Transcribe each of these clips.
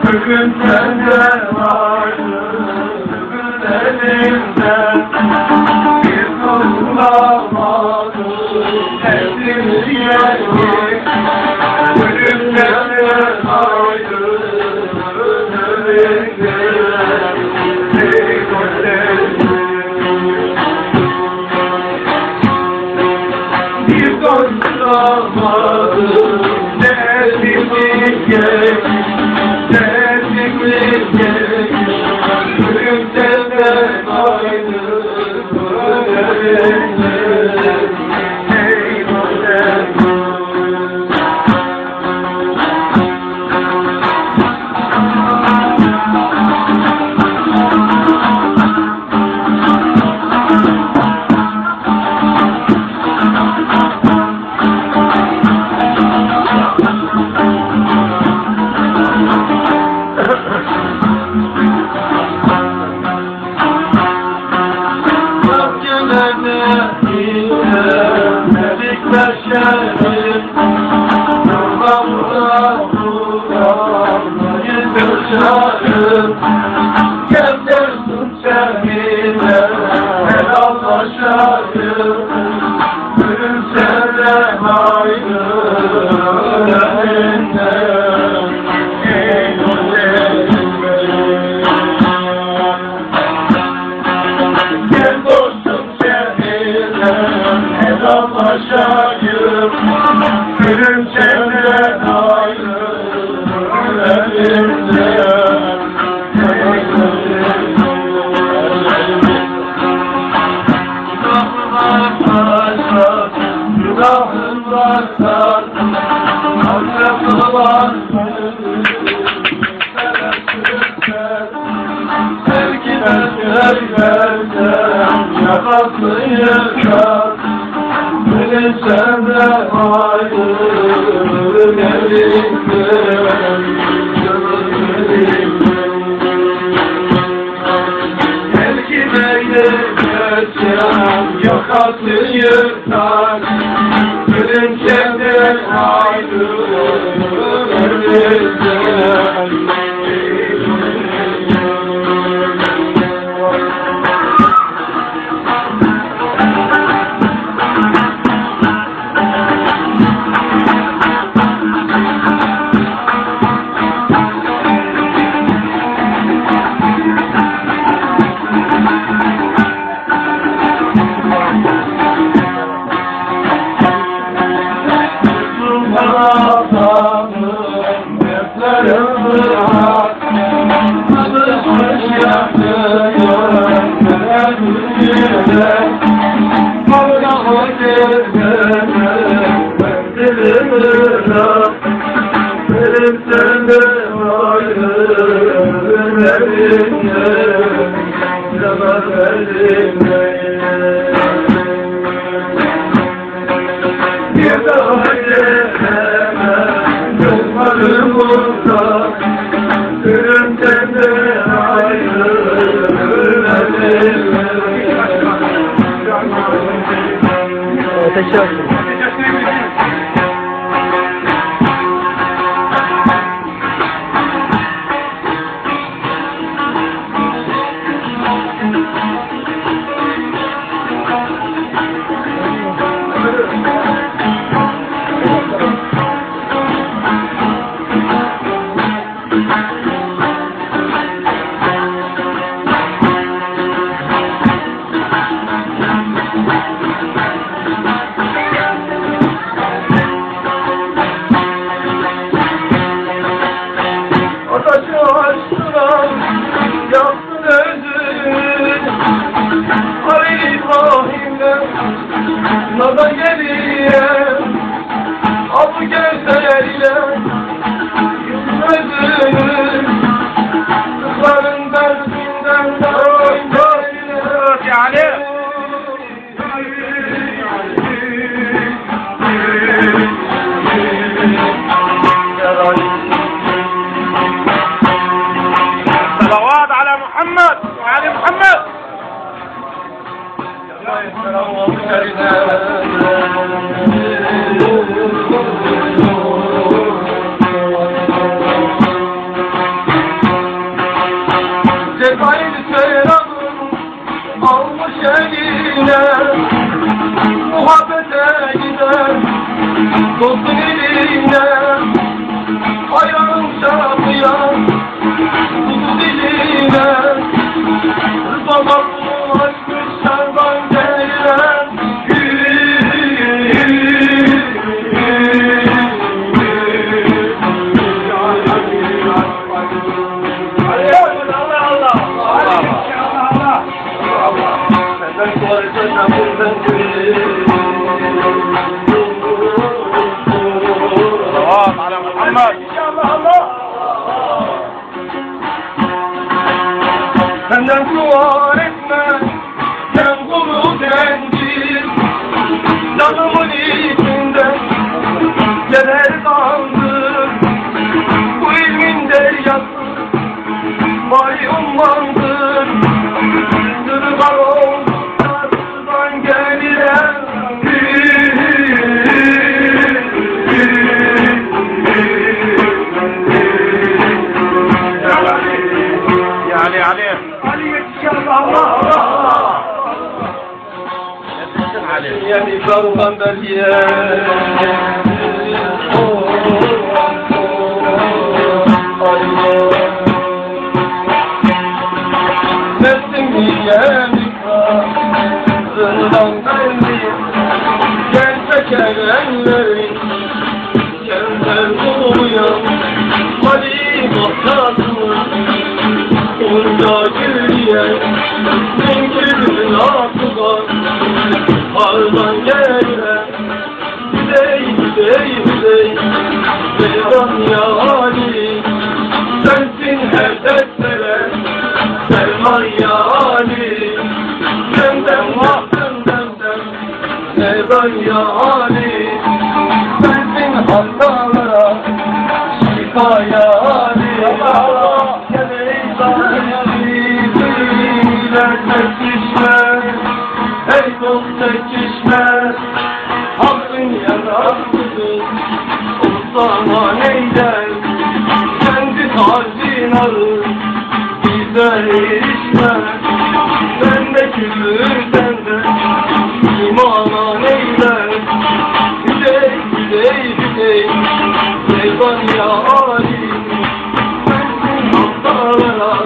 Bugün sende vardı, bugün elimde bir bulamadım, hepimiz geldik. Bugün sende vardı, bugün elimde bir bulamadım, hepimiz geldik. Bugün sende aynı Geldirsin seninle helallaşayım. Bugün sende aynı elinde ey güzelim. Gel dostum seninle helallaşayım. Bugün sende aynı elinde. Günahın varsa hasretli varsın. Sevgine söylersen yakası yıkar. Bugün sende ayrı gelindir. Sevgine yıkar, yakası yıkar. Bugün sende ayrı benim sende ayrı elimde, yanar elimde. Bir daha gelemem yollarımızda, benim sende ayrı elimde. Teşekkür ederim. kapımı açmışlardan gelen Senden sual etme, sen kulu dendir. Canımın içinde gelir kandır. Bu ilmin deryası vay ummandır. Sırgar olduklarından geliren Ali yetişen Allah Allah yani İbrahim'den belliye Nefsim yiyen İbrahim'den belliye Gel çekerenlerin Kevser doluyan Ali bakasını Orada gülüyen Zincirin akıdan Ardan gelen Hüzey Zeydan ya Ali Sensin her dertlere Derman ya Ali Senden vahdemden Zeydan ya Ali Sensin hastalara Şifa ya Ali Ey dost çekişme, hakkın yarattı, o sana neyler, kendi tarzin alır, bize erişme, ben de küfür sende, imana neyler, Hüzey, Zeydan ya Ali, sensin hastalara,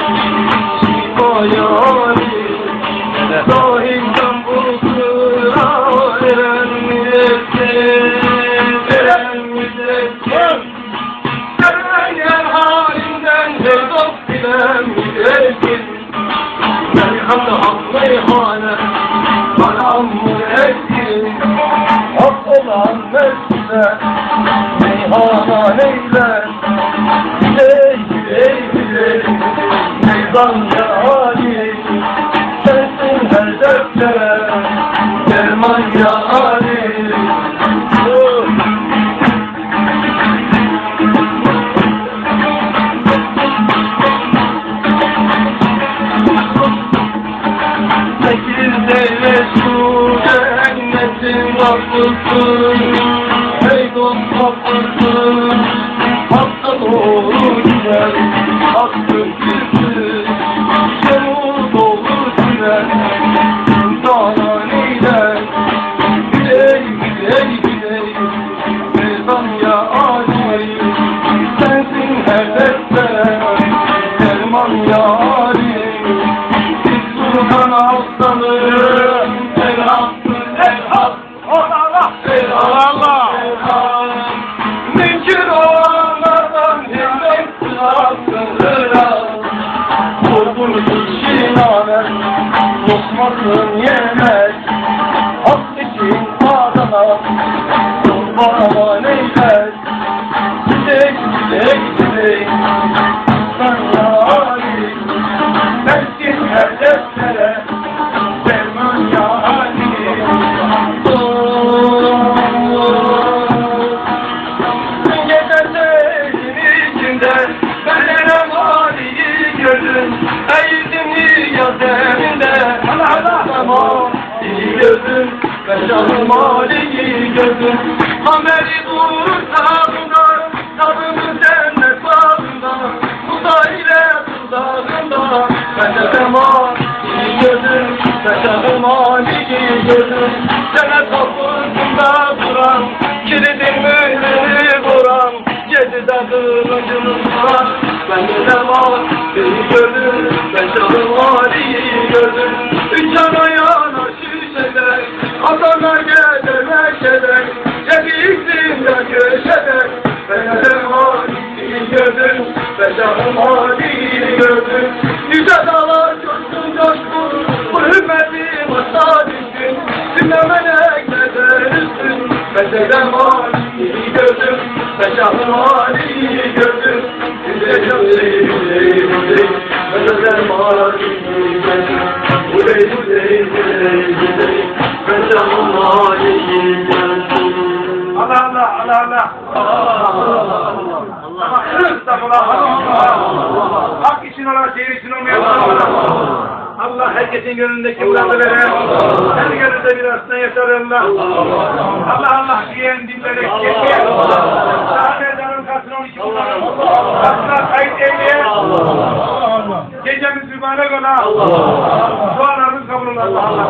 şifa ya Ali, sahilden eren müddetim Sen yer halinden zevzat bilen müddetim Merhamda hak meyhane bana müddetim Hak olan mescide meyhana neyler Hüzey Zeydan ya Ali Sensin her dertlere derman ya Ali Sekizdeyle şu cennetin kapısı Ey dost kapısı Hakka doğru gider Hakkın küsü Şemur dolu tüner İnsana neyler Hüzey Zeydan ya Ali Sensin her dertlere derman ya Ali Biz sultan hastalığı El hak Allah Mümkün olanlardan himmet hakkıra Korkunuz şinane Osman'ın yemez Hak için adana Bana neyler Hüzey Sen ya Ali Sensin her deftere Derman ya Ali Gecelerin içinde Benim Ali'yi gördüm Eğitimli yaz eminde Tamam iyi gördüm Kaşarım Ali'yi gördüm Ameli durur sağında Tadımı cennet bağında Suda ile dudağında Ben de tamam iyi gördüm Kaşarım Ali'yi gördüm Cennet kapısında duran Kilidin mührünü vuran Gecede kılıncını vuran Ben de tamam iyi gördüm Kaşarım Ali'yi gördüm gördüm. Üç yana yana şişede, atanlar gelerek eder. Cebizinden köşede, ben halini gördüm. Ben halini gördüm. Yüce dağlar coşkun coşkun, bu hümmetim asla düşkün. Cümle meleklerden üstün, ben halini gördüm. Ben halini gördüm. Yüce gördüm, ben halini gördüm. Uley uley uley uley, ben halini gördüm. Allah Allah Allah Allah. Allah Allah. Hak için olan şehir için olmayan Allah herkesin gönlündeki muratı veren, her gönlünde bir aslına yeter Allah. Allah Allah diyen dillere geçmeyen, sahabelerden kalsın 12 bunların, aslına kayıt eyleyen, gecemiz mübarek ola, dualarımız kabul ola Allah.